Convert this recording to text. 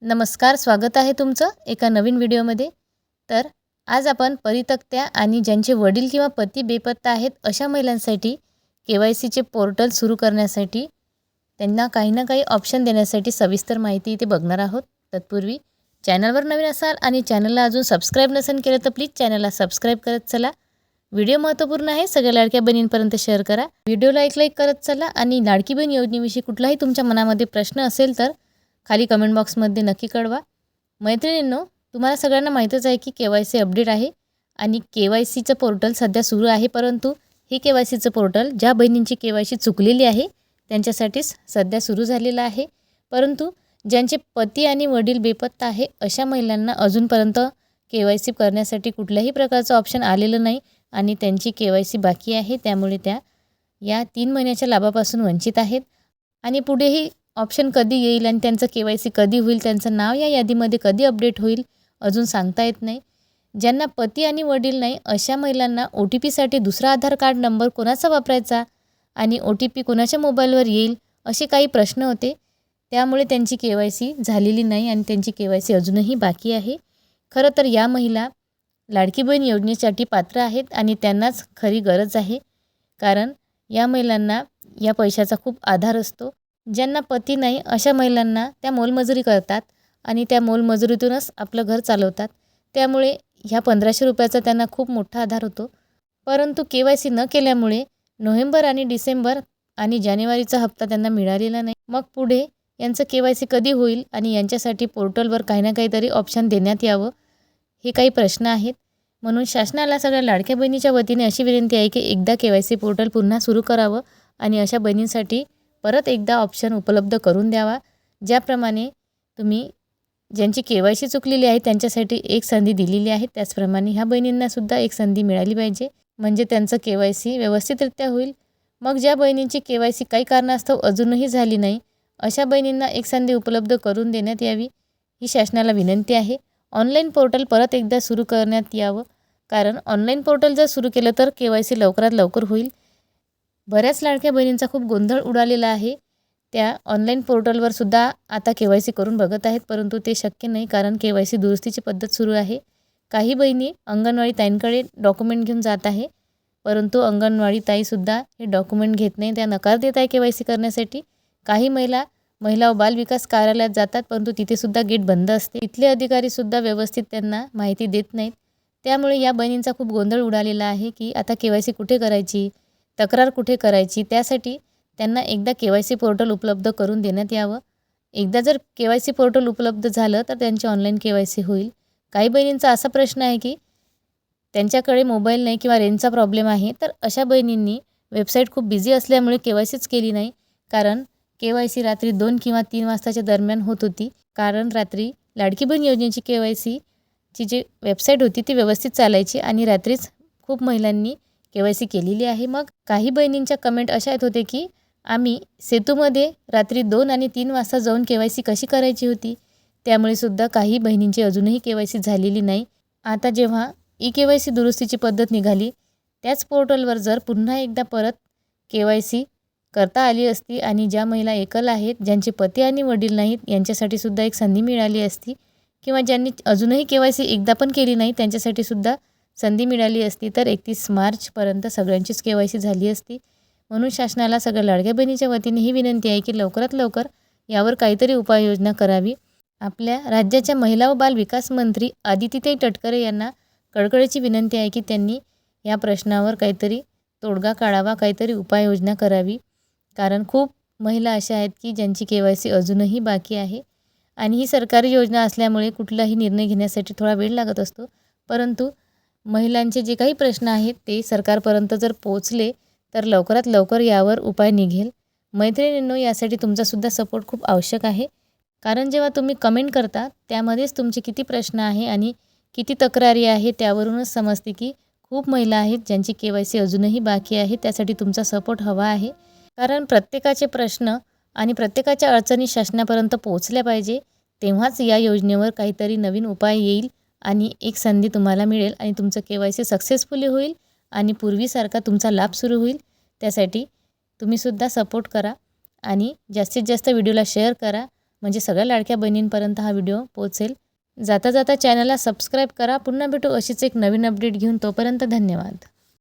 नमस्कार, स्वागत आहे तुमचं एका नवीन व्हिडिओमध्ये। तर आज आपण परित्यक्त्या आणि ज्यांचे वडील किंवा पती बेपत्ता आहेत अशा महिलांसाठी KYCचे पोर्टल सुरू करण्यासाठी त्यांना काही ना काही ऑप्शन देण्यासाठी सविस्तर माहिती इथे बघणार आहोत। तत्पूर्वी चॅनलवर नवीन असाल आणि चॅनलला अजून सबस्क्राइब नसेल केलं तर प्लीज चॅनलला सबस्क्राइब करत चला। व्हिडिओ महत्त्वपूर्ण आहे, सगळ्या लाडक्या बहिणींपर्यंत शेअर करा। व्हिडिओला एक लाईक करत चला आणि लाडकी बहीण योजनेविषयी कुठलाही तुमच्या मनामध्ये प्रश्न असेल तर खाली कमेंट बॉक्समध्ये नक्की कळवा। मैत्रिणींनो, तुम्हाला सगळ्यांना माहीतच आहे की KYC अपडेट आहे आणि KYCचं पोर्टल सध्या सुरू आहे, परंतु हे KYCचं पोर्टल ज्या बहिणींची KYC चुकलेली आहे त्यांच्यासाठीच सध्या सुरू झालेलं आहे। परंतु ज्यांचे पती आणि वडील बेपत्ता आहे अशा महिलांना अजूनपर्यंत KYC करण्यासाठी कुठल्याही प्रकारचं ऑप्शन आलेलं नाही आणि त्यांची KYC बाकी आहे, त्यामुळे त्या या 3 महिन्याच्या लाभापासून वंचित आहेत आणि पुढेही ऑप्शन कधी येईल आणि त्यांचं KYC कधी होईल, त्यांचं नाव या यादीमध्ये कधी अपडेट होईल अजून सांगता येत नाही। ज्यांना पती आणि वडील नाही अशा महिलांना OTPसाठी दुसरा आधार कार्ड नंबर कोणाचा वापरायचा आणि OTP कोणाच्या मोबाईलवर येईल असे काही प्रश्न होते, त्यामुळे त्यांची KYC झालेली नाही आणि त्यांची KYC अजूनही बाकी आहे। खरं तर या महिला लाडकी बहीण योजनेसाठी पात्र आहेत आणि त्यांनाच खरी गरज आहे, कारण या महिलांना या पैशाचा खूप आधार असतो। ज्यांना पती नाही अशा महिलांना त्या मोलमजुरी करतात आणि त्या मोलमजुरीतूनच आपलं घर चालवतात, त्यामुळे ह्या 1500 रुपयाचा त्यांना खूप मोठा आधार होतो। परंतु KYC न केल्यामुळे नोव्हेंबर आणि डिसेंबर आणि जानेवारीचा हप्ता त्यांना मिळालेला नाही। मग पुढे यांचं KYC कधी होईल आणि यांच्यासाठी पोर्टलवर काही ना काहीतरी ऑप्शन देण्यात यावं, हे काही प्रश्न आहेत। म्हणून शासनाला सगळ्या लाडक्या बहिणीच्या वतीने अशी विनंती आहे की एकदा KYC पोर्टल पुन्हा सुरू करावं आणि अशा बहिणींसाठी परत एकदा ऑप्शन उपलब्ध करून द्यावा। ज्याप्रमाणे तुम्ही ज्यांची KYC चुकलेली आहे त्यांच्यासाठी एक संधी दिलेली आहे, त्याचप्रमाणे ह्या बहिणींनासुद्धा एक संधी मिळाली पाहिजे, म्हणजे त्यांचं KYC व्यवस्थितरित्या होईल। मग ज्या बहिणींची KYC काही कारणास्तव अजूनही झाली नाही अशा बहिणींना एक संधी उपलब्ध करून देण्यात यावी, ही शासनाला विनंती आहे। ऑनलाईन पोर्टल परत एकदा सुरू करण्यात यावं, कारण ऑनलाईन पोर्टल जर सुरू केलं तर KYC लवकरात लवकर होईल। बऱ्याच लाडक्या बहिणींचा खूप गोंधळ उडालेला आहे, त्या ऑनलाईन पोर्टलवर सुद्धा आता KYC करून बघत आहेत, परंतु ते शक्य नाही, कारण KYC दुरुस्तीची पद्धत सुरू आहे। काही बहिणी अंगणवाडी ताईंकडे डॉक्युमेंट घेऊन जात आहे, परंतु अंगणवाडी ताईसुद्धा हे डॉक्युमेंट घेत नाही, त्या नकार देत आहे KYC करण्यासाठी। काही महिला व बाल विकास कार्यालयात जातात, परंतु तिथेसुद्धा गेट बंद असते, तिथले अधिकारीसुद्धा व्यवस्थित त्यांना माहिती देत नाहीत, त्यामुळे या बहिणींचा खूप गोंधळ उडालेला आहे की आता KYC कुठे करायची, तक्रार कुठे करायची। त्यासाठी त्यांना एकदा KYC पोर्टल उपलब्ध करून देण्यात यावं। एकदा जर KYC पोर्टल उपलब्ध झालं तर त्यांची ऑनलाईन KYC होईल। काही बहिणींचा असा प्रश्न आहे की त्यांच्याकडे मोबाईल नाही किंवा रेंजचा प्रॉब्लेम आहे, तर अशा बहिणींनी वेबसाईट खूप बिझी असल्यामुळे KYCच केली नाही, कारण KYC रात्री 2 किंवा 3 वाजताच्या दरम्यान होत होती, कारण रात्री लाडकी बहीण योजनेची KYCची जी वेबसाईट होती ती व्यवस्थित चालायची आणि रात्रीच खूप महिलांनी KYC केलेली आहे। मग काही बहिणींच्या कमेंट अशा येत होते की आम्ही सेतूमध्ये रात्री 2 आणि 3 वाजता जाऊन KYC कशी करायची होती, त्यामुळे सुद्धा काही बहिणींची अजूनही KYC झालेली नाही। आता जेव्हा KYC दुरुस्तीची पद्धत निघाली, त्याच पोर्टलवर जर पुन्हा एकदा परत KYC करता आली असती आणि ज्या महिला एकल आहेत, ज्यांचे पती आणि वडील नाहीत, यांच्यासाठी सुद्धा एक संधी मिळाली असती, किंवा ज्यांनी अजूनही KYC एकदा पण केली नाही त्यांच्यासाठी सुद्धा संधी मिळाली असती, तर 31 मार्चपर्यंत सगळ्यांचीच KYC झाली असती। म्हणून शासनाला सगळ्या लाडक्या बहिणीच्या वतीने ही विनंती आहे की लवकरात लवकर यावर काहीतरी उपाययोजना करावी। आपल्या राज्याच्या महिला व बाल विकास मंत्री आदितीताई तटकरे यांना कळकळीची विनंती आहे की त्यांनी या प्रश्नावर काहीतरी तोडगा काढावा, काहीतरी उपाययोजना करावी, कारण खूप महिला अशा आहेत की ज्यांची KYC अजूनही बाकी आहे आणि ही सरकारी योजना असल्यामुळे कुठलाही निर्णय घेण्यासाठी थोडा वेळ लागत असतो, परंतु महिलांचे जे काही प्रश्न आहेत ते सरकारपर्यंत जर पोहोचले तर लवकरात लवकर यावर उपाय निघेल। मैत्रिणींनो, यासाठी तुमचासुद्धा सपोर्ट खूप आवश्यक आहे, कारण जेव्हा तुम्ही कमेंट करता त्यामध्येच तुमचे किती प्रश्न आहे आणि किती तक्रारी आहे त्यावरूनच समजते की खूप महिला आहेत ज्यांची KYC अजूनही बाकी आहे। त्यासाठी तुमचा सपोर्ट हवा आहे, कारण प्रत्येकाचे प्रश्न आणि प्रत्येकाच्या अडचणी शासनापर्यंत पोहोचल्या पाहिजे, तेव्हाच या योजनेवर काहीतरी नवीन उपाय येईल आणि एक संधी तुम्हाला मिळेल आणि तुमचं KYC सक्सेसफुली होईल आणि पूर्वीसारखा तुमचा लाभ सुरू होईल। त्यासाठी तुम्हीसुद्धा सपोर्ट करा आणि जास्तीत जास्त व्हिडिओला शेअर करा म्हणजे सगळ्या लाडक्या बहिणींपर्यंत हा व्हिडिओ पोहोचेल. जाता जाता चॅनलला सबस्क्राईब करा. पुन्हा भेटू अशीच एक नवीन अपडेट घेऊन. तोपर्यंत धन्यवाद.